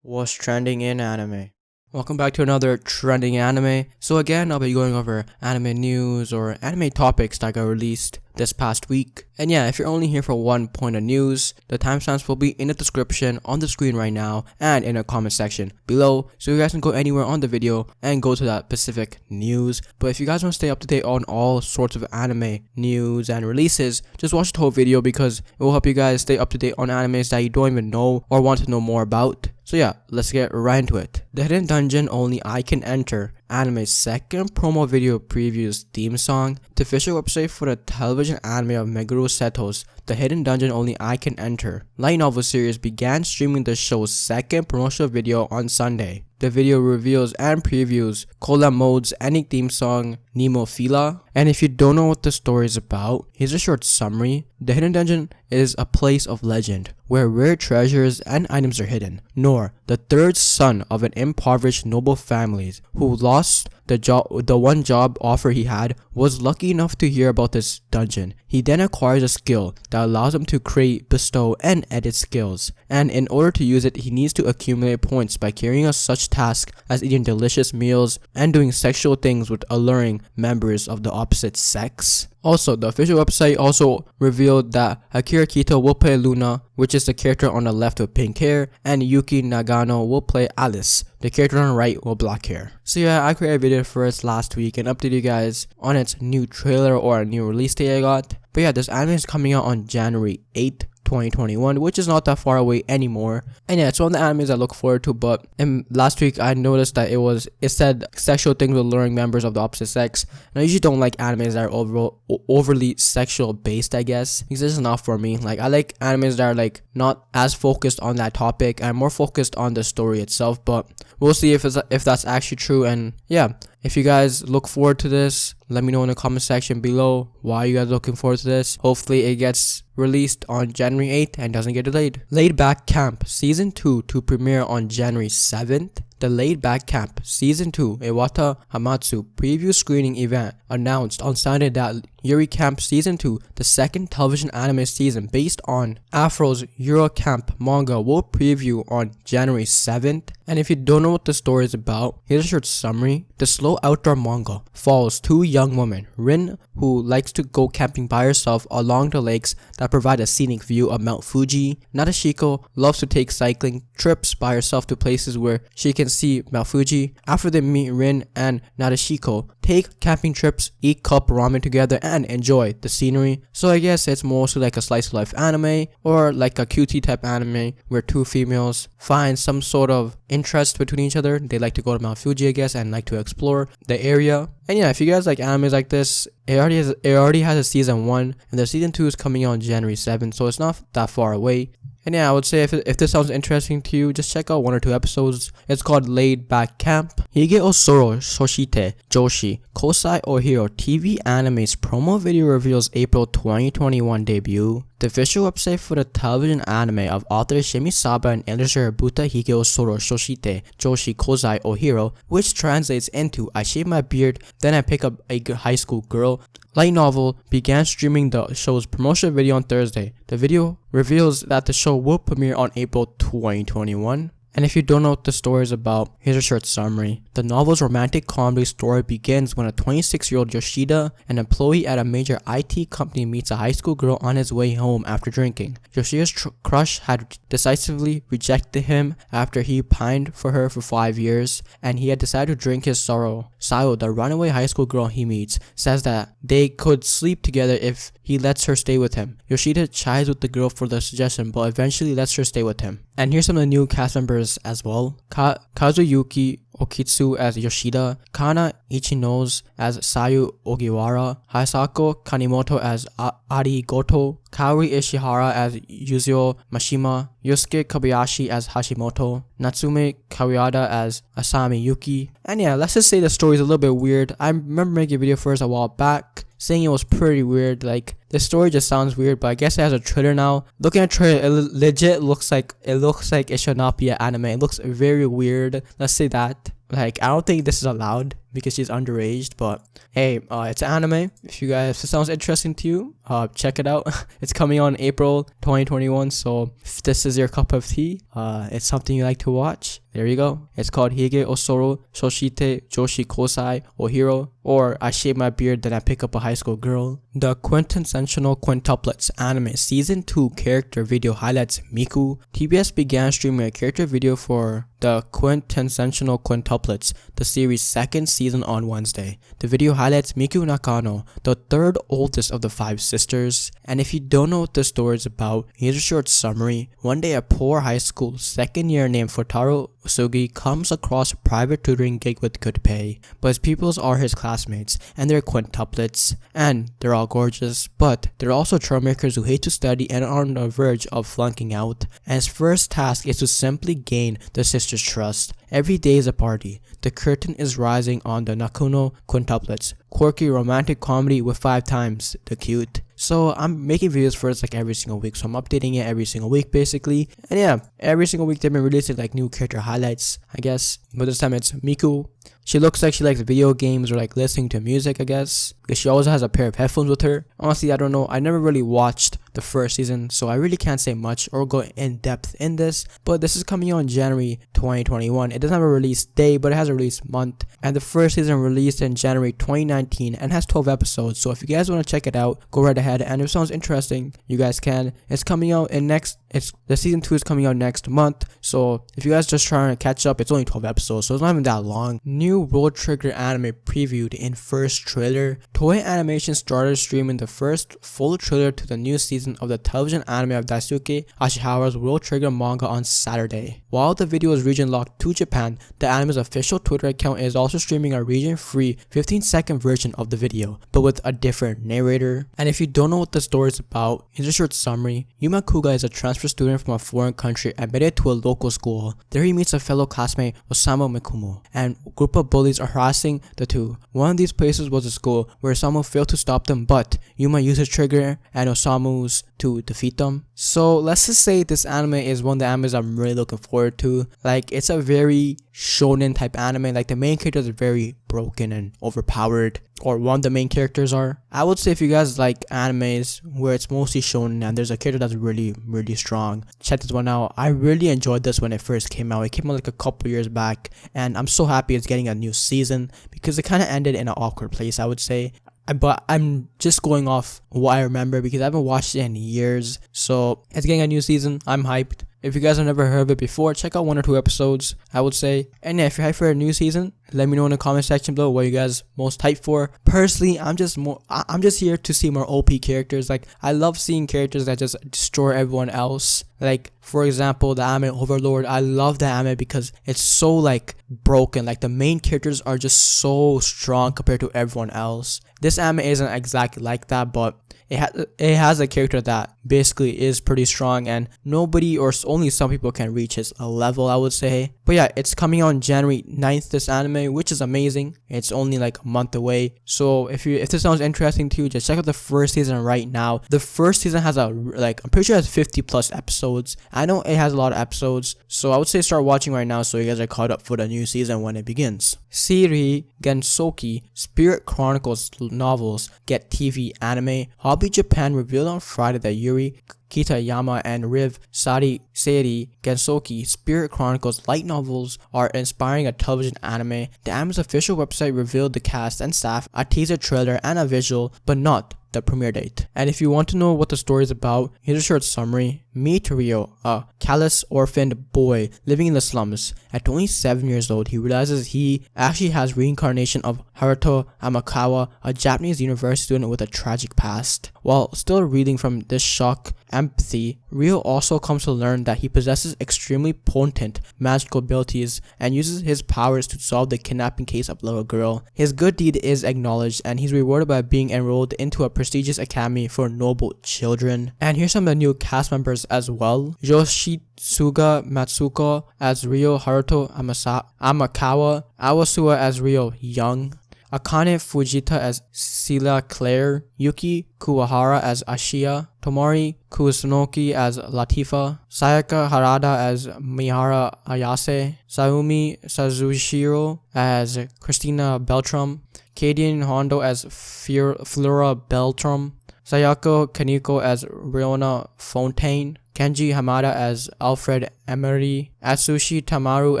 What's trending in anime? Welcome back to another trending anime. So again, I'll be going over anime news or anime topics that got released this past week. And yeah, if you're only here for one point of news, the timestamps will be in the description on the screen right now and in the comment section below, so you guys can go anywhere on the video and go to that specific news. But if you guys want to stay up to date on all sorts of anime news and releases, just watch the whole video because it will help you guys stay up to date on animes that you don't even know or want to know more about. So yeah, let's get right into it. The Hidden Dungeon Only I Can Enter, anime's second promo video previews theme song. The official website for the television anime of Meguro Seto's The Hidden Dungeon Only I Can Enter light novel series began streaming the show's second promotional video on Sunday. The video reveals and previews Cola Mode's ending theme song, Nemophila. And if you don't know what the story is about, here's a short summary. The Hidden Dungeon is a place of legend where rare treasures and items are hidden. Nor, the third son of an impoverished noble family who lost the one job offer he had, was lucky enough to hear about this dungeon. He then acquires a skill that allows him to create, bestow, and edit skills. And in order to use it, he needs to accumulate points by carrying out such tasks as eating delicious meals and doing sexual things with alluring members of the opposite sex. Also, the official website also revealed that Akira Kito will play Luna, which is the character on the left with pink hair, and Yuki Nagano will play Alice, the character on the right with black hair. So yeah, I created a video for it last week and updated you guys on its new trailer or a new release date I got. But yeah, this anime is coming out on January 8th. 2021, which is not that far away anymore. And yeah, it's one of the animes I look forward to. But last week I noticed that it said sexual things with luring members of the opposite sex, and I usually don't like animes that are overly sexual based, I guess, because this is not for me. Like, I like animes that are like not as focused on that topic and more focused on the story itself. But we'll see if that's actually true. And yeah, if you guys look forward to this, let me know in the comment section below why you guys looking forward to this. Hopefully it gets released on January 8th and doesn't get delayed. Laid Back Camp Season 2 to premiere on January 7th. The Laid Back Camp Season 2 Iwata Hamatsu preview screening event announced on Sunday that Yuri Camp Season 2, the second television anime season based on Afro's Yuri Camp manga, will preview on January 7th. And if you don't know what the story is about, here's a short summary. The slow outdoor manga follows two young women, Rin, who likes to go camping by herself along the lakes that provide a scenic view of Mount Fuji. Nadeshiko loves to take cycling trips by herself to places where she can see Mount Fuji. After they meet, Rin and Nadeshiko take camping trips, eat cup ramen together, and enjoy the scenery. So I guess it's mostly like a slice of life anime or like a QT type anime where two females find some sort of interest between each other. They like to go to Mount Fuji, I guess, and like to explore the area. And yeah, if you guys like animes like this, it already has a season 1, and the season 2 is coming out on January 7th, so it's not that far away. And yeah, I would say if this sounds interesting to you, just check out 1 or 2 episodes. It's called Laid Back Camp. Hige Soru Soshite Joshi Kōsei Hirō TV anime's promo video reveals April 2021 debut. The official website for the television anime of author Shimisaba and illustrator Buta Hige Soru Soshite Joshi Kōsei Hirō, which translates into I shave my beard, then I pick up a high school girl, light novel, began streaming the show's promotional video on Thursday. The video reveals that the show will premiere on April 2021. And if you don't know what the story is about, here's a short summary. The novel's romantic comedy story begins when a 26-year-old Yoshida, an employee at a major IT company, meets a high school girl on his way home after drinking. Yoshida's crush had decisively rejected him after he pined for her for 5 years, and he had decided to drink his sorrow. Sayo, the runaway high school girl he meets, says that they could sleep together if he lets her stay with him. Yoshida chides with the girl for the suggestion, but eventually lets her stay with him. And here's some of the new cast members as well. Kazuyuki Okitsu as Yoshida, Kana Ichino's as Sayu Ogiwara, Hayasako Kanimoto as Ari Goto, Kaori Ishihara as Yuzio Mashima, Yosuke Kobayashi as Hashimoto, Natsume Kawada as Asami Yuki. And yeah, let's just say the story is a little bit weird. I remember making a video first a while back saying it was pretty weird. Like, the story just sounds weird, but I guess it has a trailer now. Looking at the trailer, it legit looks like it should not be an anime. It looks very weird. Let's say that. Like, I don't think this is allowed. because she's underage. But hey, it's anime. If it sounds interesting to you, check it out. It's coming on April 2021. So if this is your cup of tea, it's something you like to watch, there you go. It's called Hige o Soru, Soshite, Joshi, Kōsei, o Hirō, or I shave my beard then I pick up a high school girl. The Quintessential Quintuplets anime season 2 character video highlights Miku. TBS began streaming a character video for the Quintessential Quintuplets, the series' second season, on Wednesday. The video highlights Miku Nakano, the third oldest of the 5 sisters. And if you don't know what the story is about, here's a short summary. One day a poor high school second year named Futaro Usugi comes across a private tutoring gig with good pay, but his pupils are his classmates, and they're quintuplets, and they're all gorgeous, but they're also troublemakers who hate to study and are on the verge of flunking out. And his first task is to simply gain the sisters' trust. Every day is a party. The curtain is rising on the Nakano quintuplets, quirky romantic comedy with 5 times the cute. So I'm making videos for it like every single week, so I'm updating it every single week basically. And yeah, every single week they've been releasing like new character highlights, I guess. But this time it's Miku. She looks like she likes video games or like listening to music, I guess, because she always has a pair of headphones with her. Honestly, I don't know. I never really watched the first season, so I really can't say much or go in depth in this. But this is coming out in January 2021. It doesn't have a release day, but it has a release month. And the first season released in January 2019 and has 12 episodes. So if you guys want to check it out, go right ahead. And if it sounds interesting, you guys can. It's coming out in the season 2 is coming out next month. So if you guys just trying to catch up, it's only 12 episodes, so it's not even that long. New World Trigger anime previewed in first trailer. Toei Animation started streaming the first full trailer to the new season of the television anime of Daisuke Ashihara's World Trigger manga on Saturday. While the video is region locked to Japan, the anime's official Twitter account is also streaming a region-free 15-second version of the video, but with a different narrator. And if you don't know what the story is about, here's a short summary. Yuma Kuga is a transfer student from a foreign country admitted to a local school. There he meets a fellow classmate, Osamu Mikumo, and a group of bullies are harassing the two. One of these places was a school where Osamu failed to stop them, but Yuma uses Trigger and Osamu's to defeat them. So let's just say this anime is one of the animes I'm really looking forward to. Like, it's a very shonen type anime. Like, the main characters are very broken and overpowered, or one of the main characters are. I would say if you guys like animes where it's mostly shonen and there's a character that's really strong, check this one out. I really enjoyed this when it first came out. It came out like a couple years back, and I'm so happy it's getting a new season because it kind of ended in an awkward place, I would say. But I'm just going off what I remember because I haven't watched it in years. So it's getting a new season. I'm hyped. If you guys have never heard of it before, check out 1 or 2 episodes, I would say. And yeah, if you're hyped for a new season, let me know in the comment section below what you guys most hyped for. Personally, I'm just here to see more OP characters. Like, I love seeing characters that just destroy everyone else. Like, for example, the anime Overlord. I love the anime because it's so like broken. Like, the main characters are just so strong compared to everyone else. This anime isn't exactly like that, but it has a character that basically is pretty strong, and nobody or only some people can reach his level, I would say. But yeah, it's coming out on January 9th, this anime, which is amazing. It's only like a month away. So if this sounds interesting to you, just check out the first season right now. The first season has I'm pretty sure it has 50 plus episodes. I know it has a lot of episodes, so I would say start watching right now so you guys are caught up for the new season when it begins. Seirei, Gensouki, Spirit Chronicles novels get TV anime. Hobby Japan revealed on Friday that Yuri Kitayama and Riv Sari Seirei Gensouki Spirit Chronicles light novels are inspiring a television anime. The anime's official website revealed the cast and staff, a teaser trailer, and a visual, but not the premiere date. And if you want to know what the story is about, here's a short summary. Meet Ryo, a callous orphaned boy living in the slums. At only 7 years old, he realizes he actually has reincarnation of Haruto Amakawa, a Japanese university student with a tragic past. While still reeling from this shock empathy, Ryo also comes to learn that he possesses extremely potent magical abilities and uses his powers to solve the kidnapping case of a little girl. His good deed is acknowledged, and he's rewarded by being enrolled into a prestigious academy for noble children. And here's some of the new cast members as well. Yoshitsuga Matsuko as Ryo, Haruto Amakawa, Awasua as Ryo Young, Akane Fujita as Sila Claire, Yuki Kuwahara as Ashiya, Tomori Kusunoki as Latifa, Sayaka Harada as Mihara Ayase, Saumi Sazushiro as Christina Beltram, Kadian Hondo as Flora Beltram, Sayako Kaneko as Riona Fontaine, Kenji Hamada as Alfred Emery, Atsushi Tamaru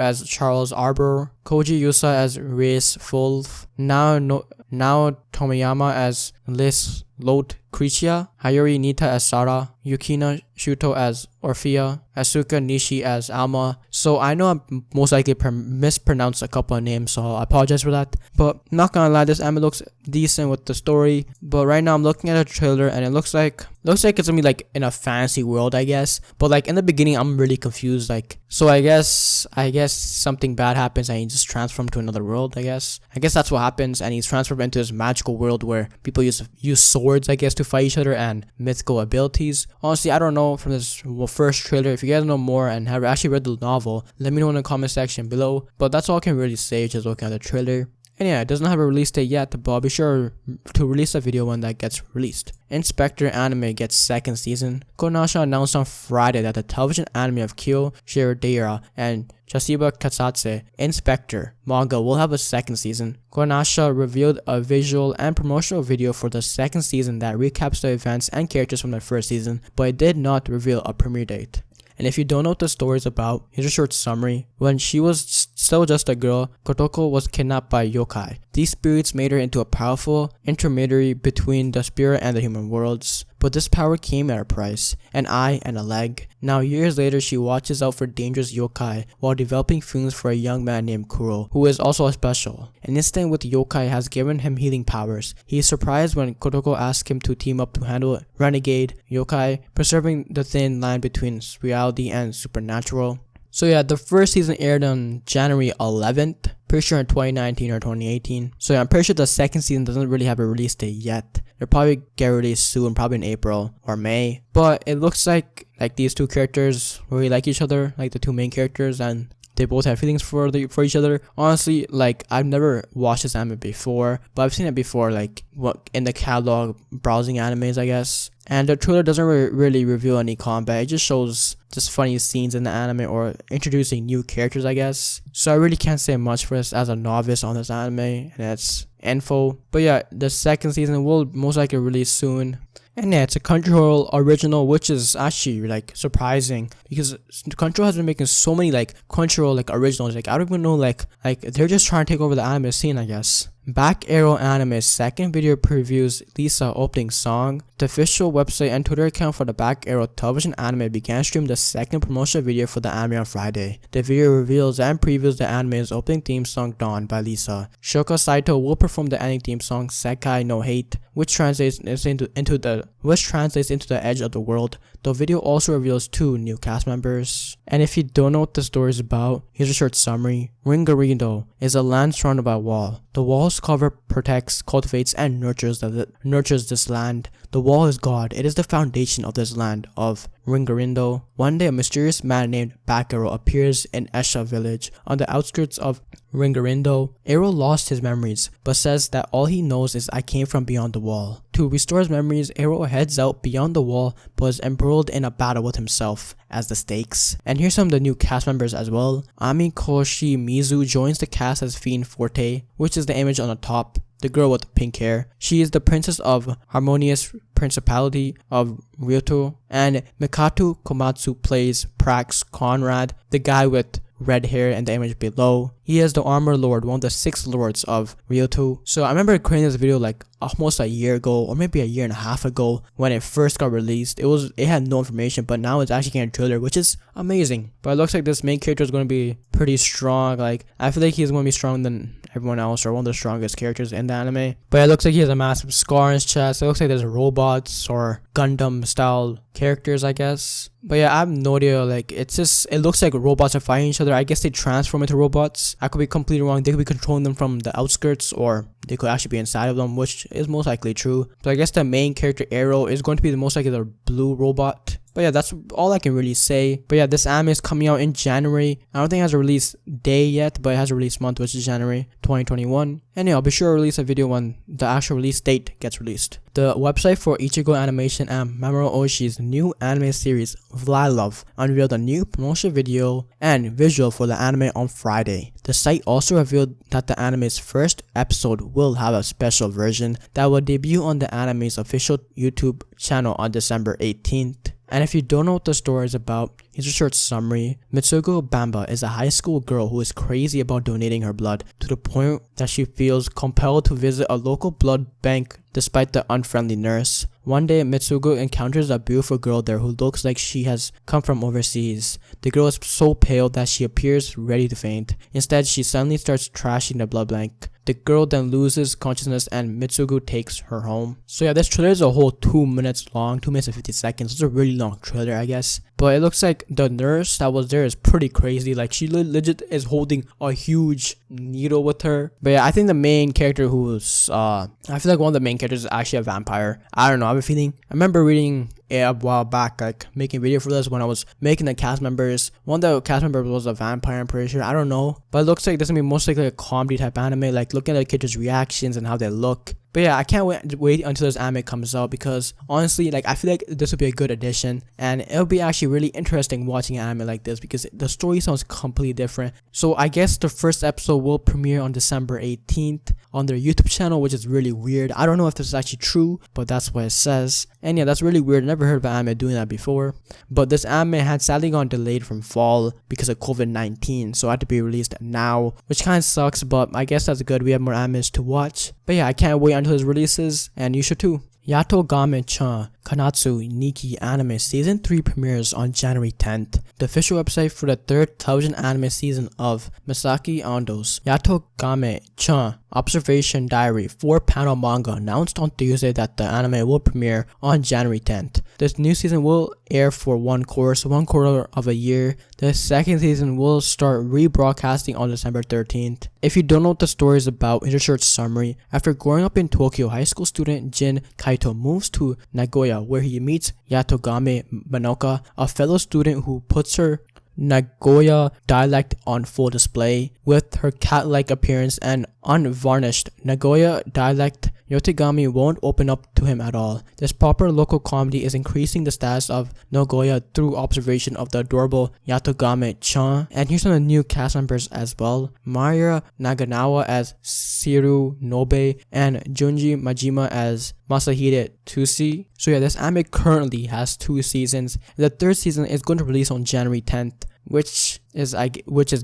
as Charles Arbor, Koji Yusa as Reis Fulf, Nao Tomiyama as Liz Lot Krichia, Hayori Nita as Sara, Yukina Shuto as Orphea, Asuka Nishi as Alma. So I know I most likely mispronounced a couple of names, so I apologize for that. But not gonna lie, this anime looks decent with the story. But right now I'm looking at a trailer and it looks like it's gonna be like in a fantasy world, I guess. But like in the beginning I'm really confused. Like, so I guess something bad happens and he just transformed to another world. I guess that's what happens, and he's transferred into this magical world where people use swords, I guess, to fight each other and mythical abilities. Honestly, I don't know from this first trailer. If you guys know more and have actually read the novel, let me know in the comment section below. But that's all I can really say just looking at the trailer. And yeah, it doesn't have a release date yet, but I'll be sure to release a video when that gets released. Spectre anime gets second season. Konasha announced on Friday that the television anime of Kyo Shiradeira and Chasiba Katsatse, Spectre manga will have a second season. Konasha revealed a visual and promotional video for the second season that recaps the events and characters from the first season, but it did not reveal a premiere date. And if you don't know what the story is about, here's a short summary. When she was still just a girl, Kotoko was kidnapped by yokai. These spirits made her into a powerful intermediary between the spirit and the human worlds. But this power came at a price, an eye and a leg. Now years later, she watches out for dangerous yokai while developing feelings for a young man named Kuro, who is also special. An instant with yokai has given him healing powers. He is surprised when Kotoko asks him to team up to handle renegade yokai, preserving the thin line between reality and supernatural. So yeah, the first season aired on January 11th, pretty sure in 2019 or 2018. So yeah, I'm pretty sure the second season doesn't really have a release date yet. They'll probably get released soon, probably in April or May. But it looks like these two characters really like each other, like the two main characters, and they both have feelings for each other. Honestly, like, I've never watched this anime before, but I've seen it before, like, what in the catalog browsing animes, I guess. And the trailer doesn't really reveal any combat. It just shows just funny scenes in the anime or introducing new characters, I guess. So I really can't say much for this as a novice on this anime, and that's info. But yeah, the second season will most likely release soon. And yeah, it's a Crunchyroll original, which is actually like surprising because Crunchyroll has been making so many like Crunchyroll like originals. Like, I don't even know, like they're just trying to take over the anime scene, I guess. Back Arrow Anime's second video previews Lisa opening song. The official website and Twitter account for the Back Arrow television anime began streaming the second promotional video for the anime on Friday. The video reveals and previews the anime's opening theme song Dawn by Lisa. Shoko Saito will perform the ending theme song Sekai no Hate, which translates into the edge of the world. The video also reveals 2 new cast members. And if you don't know what the story is about, here's a short summary. Ringarindo is a land surrounded by a wall. The wall's cover protects, cultivates, and nurtures this land. The wall is God. It is the foundation of this land of Ringarindo. One day, a mysterious man named Bakero appears in Esha village on the outskirts of Ringarindo. Ero lost his memories, but says that all he knows is I came from beyond the wall. To restore his memories, Ero heads out beyond the wall, but is embroiled in a battle with himself as the stakes. And here's some of the new cast members as well. Ami Koshi Mizu joins the cast as Fiend Forte, which is the image on the top, the girl with pink hair. She is the princess of Harmonious Principality of Ryoto. And Mikatu Komatsu plays Prax Conrad, the guy with red hair and the image below. He is the armor lord, one of the 6 lords of Ryoto. So I remember creating this video like almost a year ago, or maybe a year and a half ago, when it first got released. It had no information, but now it's actually getting a trailer, which is amazing. But it looks like this main character is going to be pretty strong. Like, I feel like he's going to be stronger than everyone else, or one of the strongest characters in the anime. But it looks like he has a massive scar on his chest. It looks like there's robots or Gundam style characters, I guess. But yeah, I have no idea. Like, it looks like robots are fighting each other. I guess they transform into robots. I could be completely wrong. They could be controlling them from the outskirts, or they could actually be inside of them, which is most likely true. So I guess the main character, Arrow, is going to be the most likely the blue robot. But yeah, that's all I can really say. But yeah, this anime is coming out in January. I don't think it has a release day yet, but it has a release month, which is January 2021. And yeah, I'll be sure to release a video when the actual release date gets released. The website for Ichigo Animation and Mamoru Oshii's new anime series, VladLove, unveiled a new promotion video and visual for the anime on Friday. The site also revealed that the anime's first episode will have a special version that will debut on the anime's official YouTube channel on December 18th. And if you don't know what the story is about, here's a short summary. Mitsuko Bamba is a high school girl who is crazy about donating her blood to the point that she feels compelled to visit a local blood bank despite the unfriendly nurse. One day, Mitsuko encounters a beautiful girl there who looks like she has come from overseas. The girl is so pale that she appears ready to faint. Instead, she suddenly starts trashing the blood bank. The girl then loses consciousness and Mitsuko takes her home. So yeah, this trailer is a whole 2 minutes long, 2 minutes and 50 seconds. It's a really long trailer, I guess. But it looks like the nurse that was there is pretty crazy. Like, she legit is holding a huge needle with her. But yeah, I think the main character who's I feel like one of the main characters is actually a vampire. I don't know, I have a feeling. I remember reading a while back, like making a video for this when I was making the cast members. One of the cast members was a vampire, I'm pretty sure. I don't know, but it looks like this is gonna be most likely a comedy type anime, like looking at the characters' reactions and how they look. But yeah, I can't wait until this anime comes out, because honestly, like, I feel like this would be a good addition, and it'll be actually really interesting watching an anime like this because the story sounds completely different. So I guess the first episode will premiere on December 18th on their YouTube channel, which is really weird. I don't know if this is actually true, but that's what it says. And yeah, that's really weird. I never heard of an anime doing that before. But this anime had sadly gone delayed from fall because of COVID-19, so it had to be released now, which kind of sucks, but I guess that's good. We have more animes to watch. But yeah, I can't wait until it releases, and you should too. Yatogame-chan Kansatsu Nikki anime season 3 premieres on January 10th. The official website for the third television anime season of Masaki Ondo's Yatogame-chan Observation Diary 4-panel manga announced on Tuesday that the anime will premiere on January 10th. This new season will air for one quarter of a year. The second season will start rebroadcasting on December 13th. If you don't know what the story is about, here's a short summary. After growing up in Tokyo, high school student Jin Kaito moves to Nagoya, where he meets Yatogame Manoka, a fellow student who puts her Nagoya dialect on full display. With her cat-like appearance and unvarnished Nagoya dialect, Yatogame won't open up to him at all. This proper local comedy is increasing the status of Nagoya through observation of the adorable Yatogame-chan. And here's some of the new cast members as well. Maria Naganawa as Shiru Nobe and Junji Majima as Masahide Tsushi. So yeah, this anime currently has 2 seasons. The third season is going to release on January 10th. Which is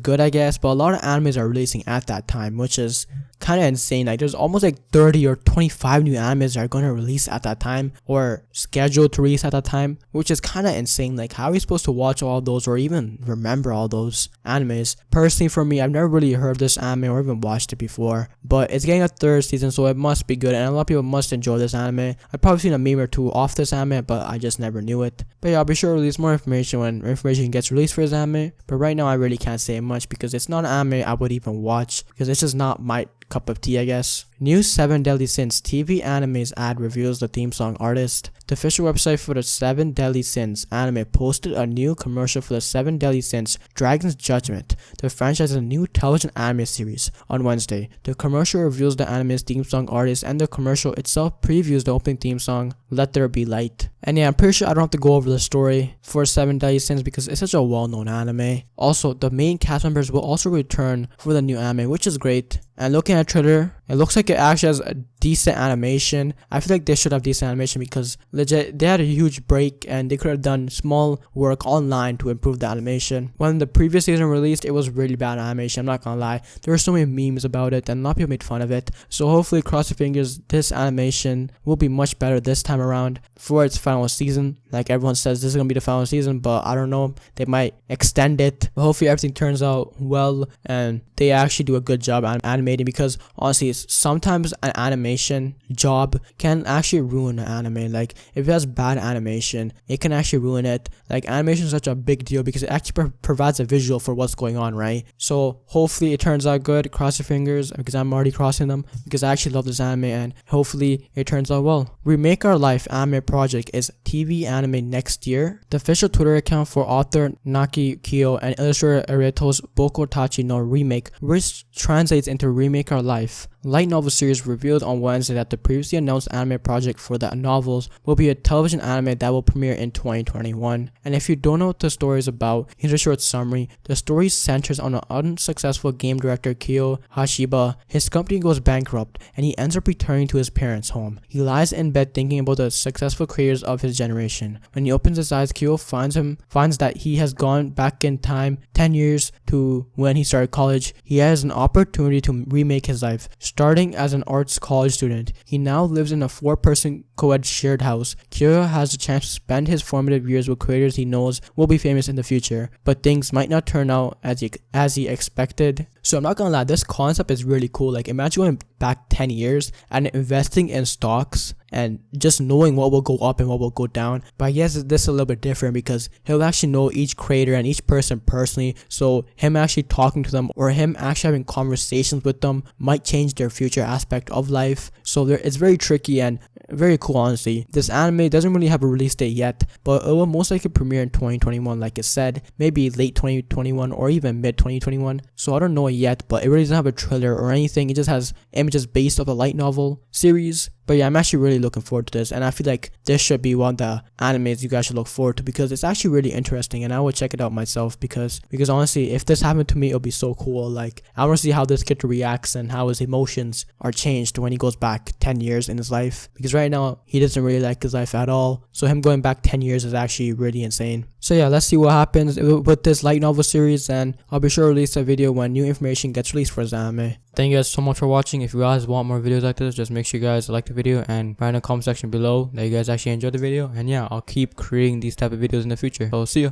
good, I guess, but a lot of animes are releasing at that time, which is kind of insane. Like, there's almost like 30 or 25 new animes that are going to release at that time, or scheduled to release at that time, which is kind of insane. Like, how are you supposed to watch all those or even remember all those animes? Personally, for me, I've never really heard of this anime or even watched it before, but it's getting a third season, so it must be good, and a lot of people must enjoy this anime. I've probably seen a meme or two off this anime, but I just never knew it. But yeah, I'll be sure to release more information when information gets released for this anime, but right now I really can't say much because it's not an anime I would even watch, because it's just not my cup of tea, I guess. New 7 Deadly Sins TV anime's ad reveals the theme song artist. The official website for the 7 Deadly Sins anime posted a new commercial for the 7 Deadly Sins Dragon's Judgment, the franchise's new television anime series, on Wednesday. The commercial reveals the anime's theme song artist, and the commercial itself previews the opening theme song, Let There Be Light. And yeah, I'm pretty sure I don't have to go over the story for 7 Deadly Sins because it's such a well-known anime. Also, the main cast members will also return for the new anime, which is great. And looking at the trailer, it looks like it actually has a decent animation. I feel like they should have decent animation because legit, they had a huge break and they could have done small work online to improve the animation. When the previous season released, it was really bad animation, I'm not gonna lie. There were so many memes about it and a lot of people made fun of it. So hopefully, cross your fingers, this animation will be much better this time around for its final season. Like everyone says, this is gonna be the final season, but I don't know, they might extend it. But hopefully everything turns out well and they actually do a good job animating, because honestly, sometimes an animation animation job can actually ruin an anime. Like if it has bad animation, it can actually ruin it. Like animation is such a big deal because it actually provides a visual for what's going on, right? So hopefully it turns out good. Cross your fingers, because I'm already crossing them, because I actually love this anime and hopefully it turns out well. Remake Our Life anime project is TV anime next year. The official Twitter account for author Naki Kyo and illustrator Areto's Bokotachi no Remake, which translates into Remake Our Life, light novel series, revealed on Wednesday that the previously announced anime project for the novels will be a television anime that will premiere in 2021. And if you don't know what the story is about, here's a short summary. The story centers on an unsuccessful game director, Kyo Hashiba. His company goes bankrupt and he ends up returning to his parents' home. He lies in bed thinking about the successful careers of his generation. When he opens his eyes, Kyo finds that he has gone back in time 10 years to when he started college. He has an opportunity to remake his life. Starting as an arts college student, he now lives in a 4-person co-ed shared house. Kyo has the chance to spend his formative years with creators he knows will be famous in the future, but things might not turn out as he expected. So I'm not gonna lie, this concept is really cool. Like imagine going back 10 years and investing in stocks and just knowing what will go up and what will go down. But I guess this is a little bit different because he'll actually know each creator and each person personally. So him actually talking to them or him actually having conversations with them might change their future aspect of life. So it's very tricky and very cool, honestly. This anime doesn't really have a release date yet, but it will most likely premiere in 2021, like it said, maybe late 2021 or even mid 2021. So I don't know yet, but it really doesn't have a trailer or anything. It just has images based off the light novel series. But yeah, I'm actually really looking forward to this, and I feel like this should be one of the animes you guys should look forward to because it's actually really interesting, and I will check it out myself because honestly, if this happened to me, it'll be so cool. Like I want to see how this kid reacts and how his emotions are changed when he goes back 10 years in his life, because right now he doesn't really like his life at all. So him going back 10 years is actually really insane. So yeah, let's see what happens with this light novel series, and I'll be sure to release a video when new information gets released for this anime. Thank you guys so much for watching. If you guys want more videos like this, just make sure you guys like the video and write in the comment section below that you guys actually enjoyed the video. And yeah, I'll keep creating these type of videos in the future. So see ya.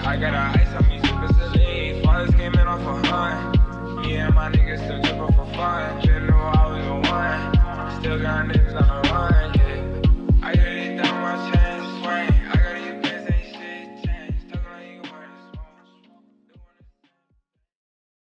I got a ice on me, super silly. Fathers came in off a hunt. Yeah, my niggas still tripping for fun. Didn't know I was the one. Still got niggas on the run.